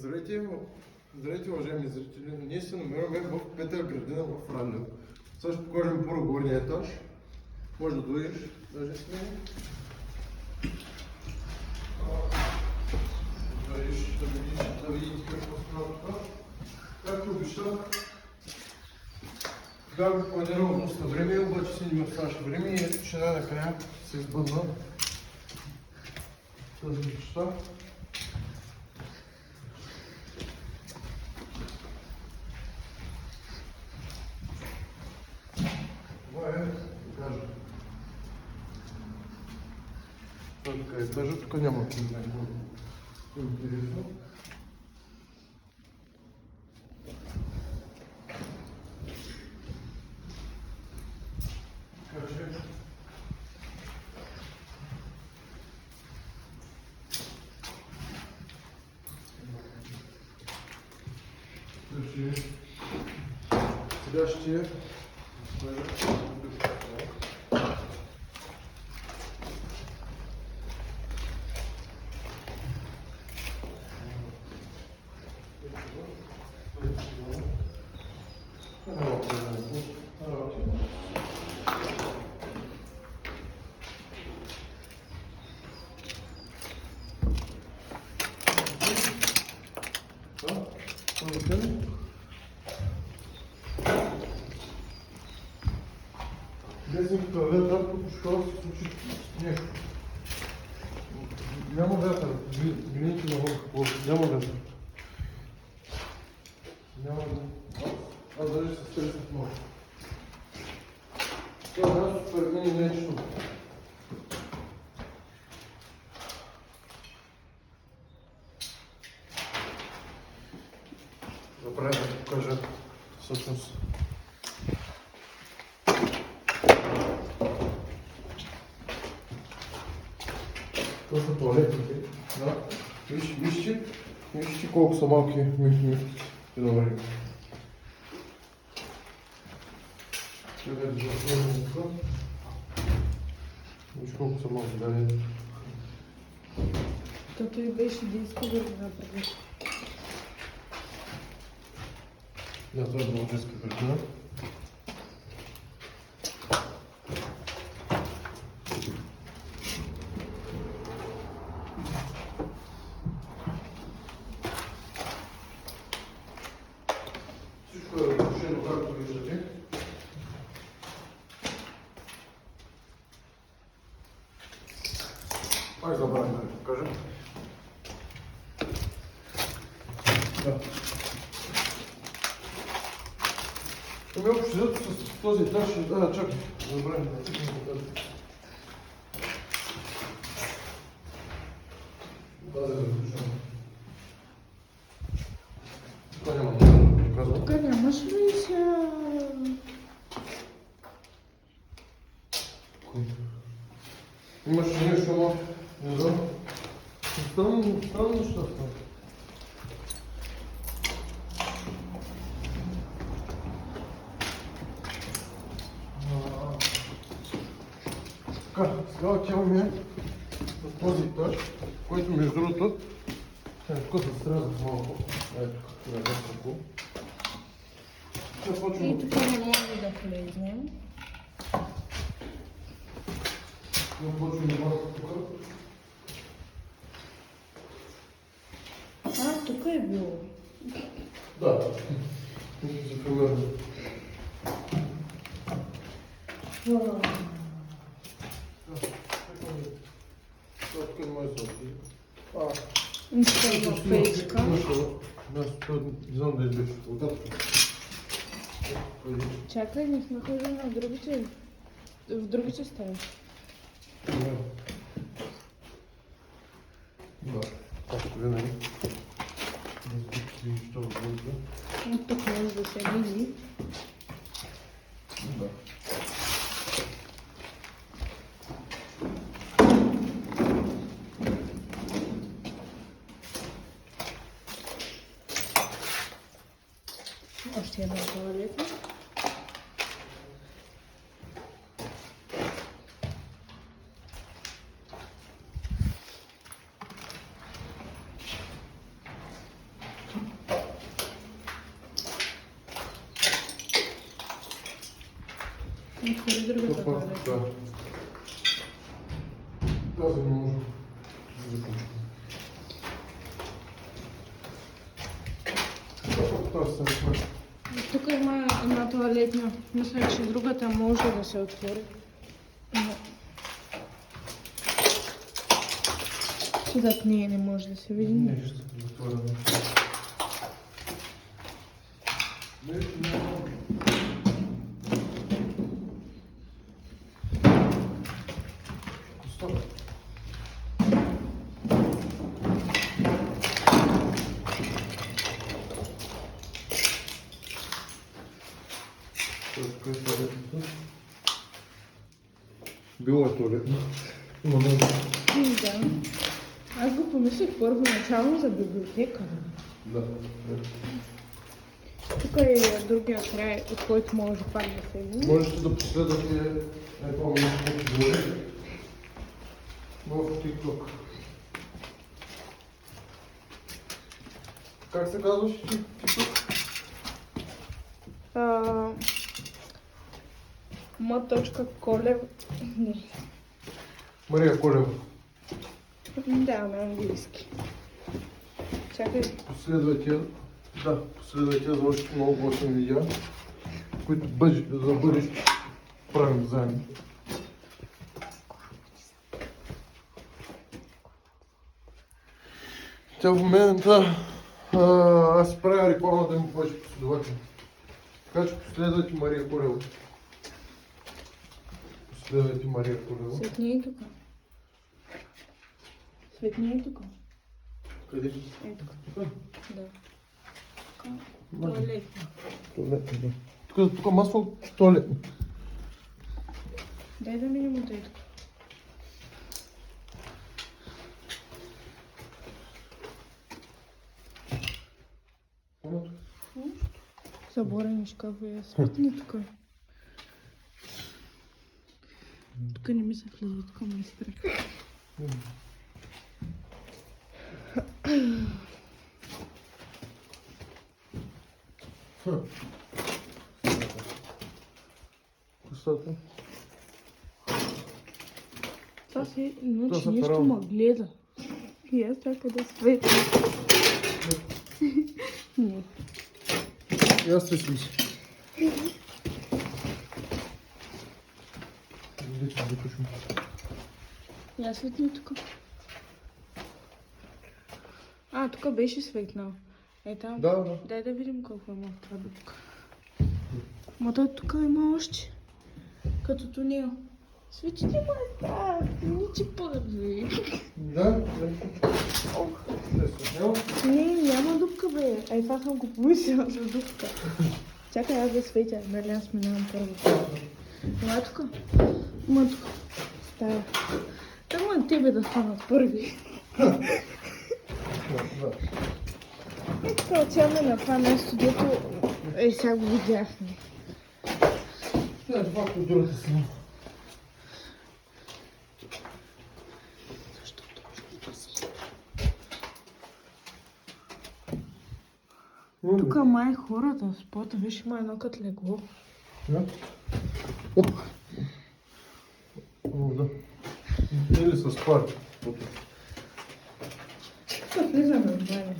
Здравейте, уважаеми зрители! Ние се намираме в Петър градина в Раднево. Сега ще покажем първо горния етаж. Може да дойдеш, даже с мен. Да видите какво става тук. Както обещах, бях планирал доста време, обаче си не оставаше време и ето че накрая се избъдна тази мечта. Това е, да кажа. Това е така етажа, тук няма много интересно. Сега ще влезем в туалета, тук ще се случи нещо. Няма вятър, гледайте навън какво, няма вятър. Няма да... Аз даже се стресах много. Това място според мен не е чудо. Добре, да покажа всъщност. Това са туалетните. Да. Вижте колко са малки мишките. Добре. Сега да затворим това. Вижте колко са малки, да не. Като и беше детска градина преди. Да, това е много детска градина. Всичко е разрушено, както виждате. Ай, забравим да ви покажем. Да. Ами общо взето с този етаж, чакай, забравим да цикнем тази. Тази е разрушена. Тук няма много да показвам. Тук нямаш ли са... Имаш ли нещо, ама не знам. Странно неща става. Така, сега отиваме на този етаж, който между другото тук се срязах малко. Ето, тук е някакво. И тук не може да влезнем. Почваме малко тук. Тук е било. Да, за примерно. Тук не може да се отиде. Инстална печка. Не знам да излиш. Отдатък. Чакай, не сме ходили на другите. В другите стаи. Да, както винаги. Разбити що отвънка. Тук може да се види. Да. Още една туалетна. Отвори другата Това, тоалетна. да. Тази не може да започне. Това се отвори. Тук има една тоалетна. Мисля, че другата може да се отвори. Но... Зад нея не може да се види. Не, ще се затворя. Стоп. Било е туалетно. Има много. Да. Аз го помислих първоначално за библиотека. Да. Тук е другия край, от който може пак да се види. Можете да последвате по-малко в TikTok. Как се казваш TikTok? Колев. Не. Мария Колева. Да, на английски. Чакай. Последвайте, за още много готини видеа, които за бъдеще правим заедно. Тя в момента аз правя реклама да има повече последователи. Така че последвайте Мария Колева. Последвайте Мария Колева. Светни е тук. Светни е тук. Къде? Е тук. Да. Туалетна. Туалетна. Туалетна, да. Тук масло туалетно. Дай да минем от тук. Съборени шкафове. Светни тук. Тук не ми се влиза, тук ме страх. Костата. Това си, значи са нещо парално. ме гледа. И аз чакай да свети. Не. И аз се смисля. Видите, започвам. Я светни тук. А, тук беше светнал. Е там. Да. Дай да видим колко има в това дупка. Ма то тук има още. Като тунел. Свети ли майка? Ничи първи. Да. Не, няма дупка, бе. Ай, това съм го помислила за дупка. Чакай, аз да светя. Нали аз минавам първо. Ма тук. Ма тук. Стая. Тъмън тебе да станат първи. Тук отиваме на това място, дето сега го видяхме. Това културата си. Тук май хората спорта, виж, има едно като легло. Оп. О, да. Или с парк. Тук влизаме в баня.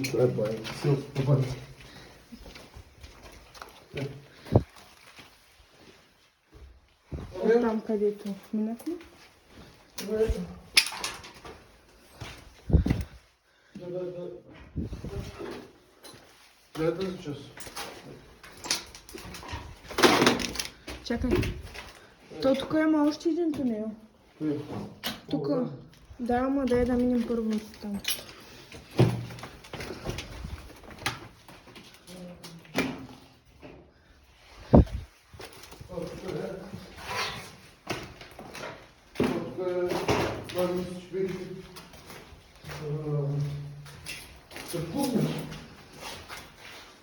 Това е баня. Сил по баня. Там където минахме. Дай тази час. Чакай. То тук има още един тунел. Тук. Да, ама дай да минем първо там.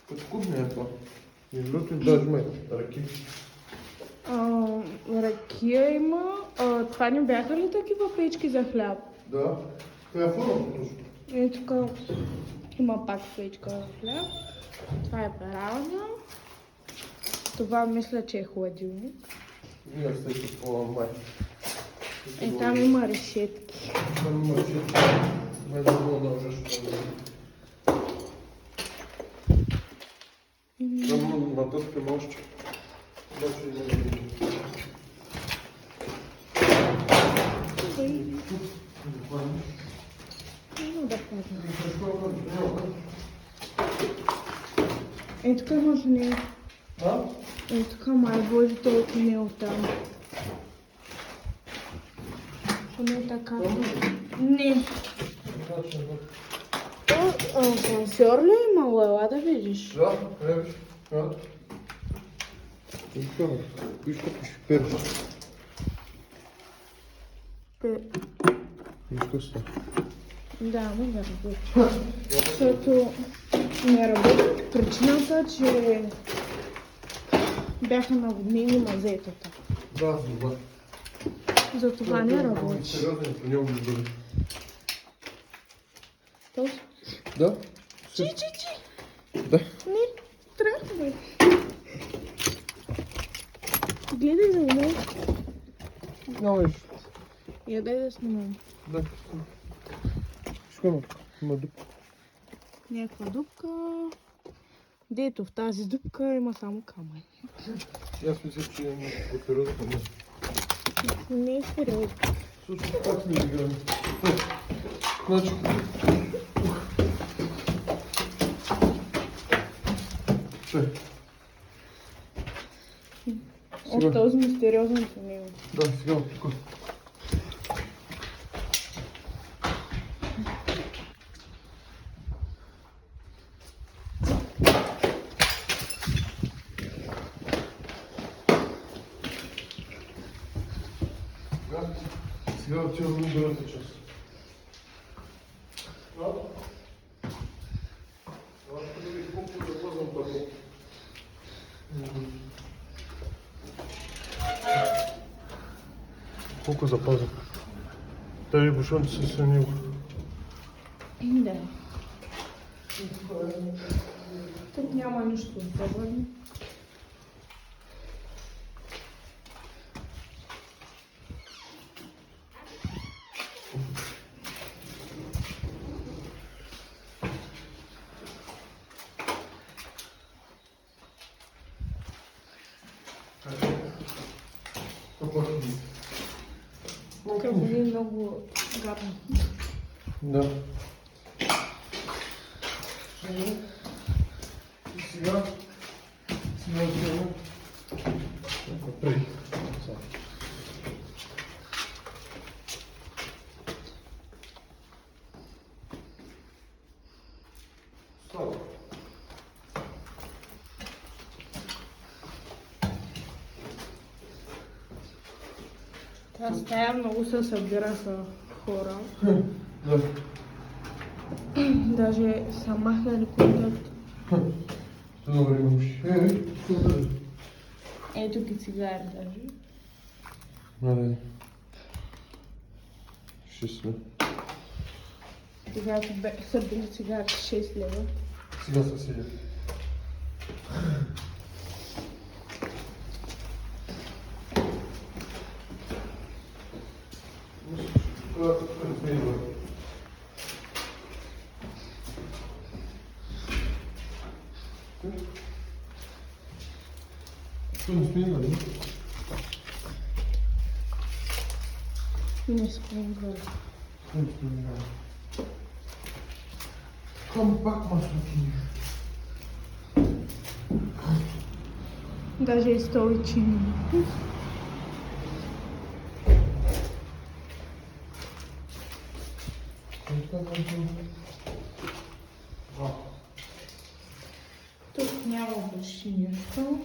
Като кухня е това. Между другото даже има ръки. Ракия има. Това не бяха ли такива печки за хляб? Да. Това е форма точно. И тук има пак печка за хляб. Това е пералня. Това мисля, че е хладилник. Вие сте купувал май. Там има решетки. Там има решетки. Май да го дължа, що там натъпкам още. Обаче има да видим. Няма да падне. Тук има тунел. Тук май води този тунел там. Поне така. Не. Асансьор ли е имало? Ела да видиш. Да, виж. Виж как ще переш. Виж как става. Да, но не работи. Защото не работи. Причината, че бяха наводнени мазетата. Да, добре. Затова не работи. Сериозен тунел ми бъде. Този? Да? Чи. Да. Не, трябва бе. Гледай за мен. Няма нищо. Я дай да снимам. Да. Що има дупка? Някаква дупка. Дето в тази дупка има само камъни. Аз мисля, че е някакво сериозно. Не е сериозно. Слушай, как сме играли? Значи... От този мистериозен тунел. Да, сега тук. Сега отивам на другата част. Колко запазя? Тази бушонци се сънил. Да. Тук няма нищо особено. Кавуни много гадно. Да. И сега отиваме. При. Става. Тази стая много се събира с хора. Да. Даже са махнали контакт. Добре, имаш. Ето ги цигари даже. Мале. Ще сме. Когато са били цигари 6 лева. Сега са седя. Що не сме нали? Не спомням. Come back, Masuki. Даже и столични. Тук няма почти нищо.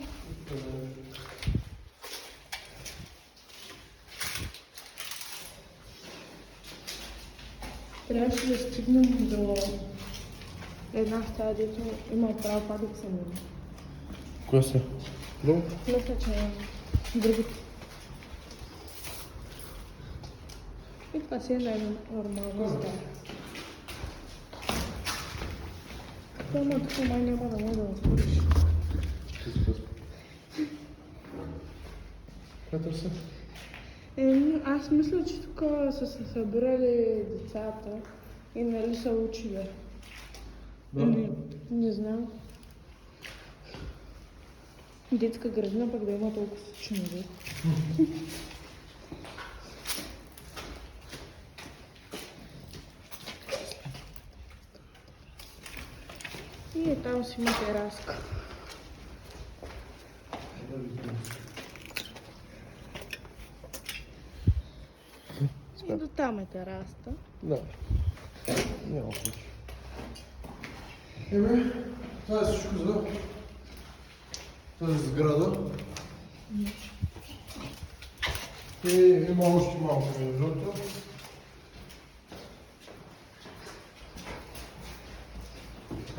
Трябваше да стигнем до една стая, дето има право падък само. Коя са? Долу? Мисля, че другите. И това си е най-нормална стая. Това тук май няма да може да отвориш. Петър се? Аз мисля, че тук са се събирали децата и нали са учили. Да. Не знам. Детска градина пък да има толкова членове. И там си има тераска. И до там е тераста. Да. Няма случай. Това е всичко за тази сграда. И има още малко между другото.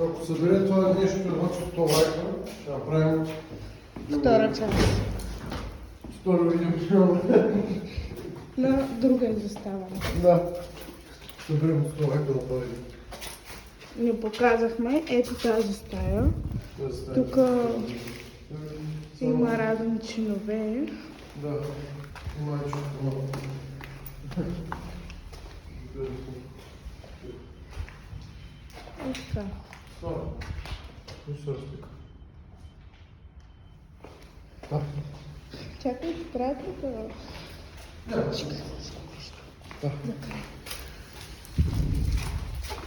Ако събере това нещо обаче 100 лайка, ще направим Втора част. второ видео. На друга заставане. Да. Съберем 100 лайка на това видео. Не показахме. Ето тази стая. Тук има разни чинове. Да. Има и чувство много. Така. Това. Нищо се разпика. Да. Чакай, трябва да... Да. Да.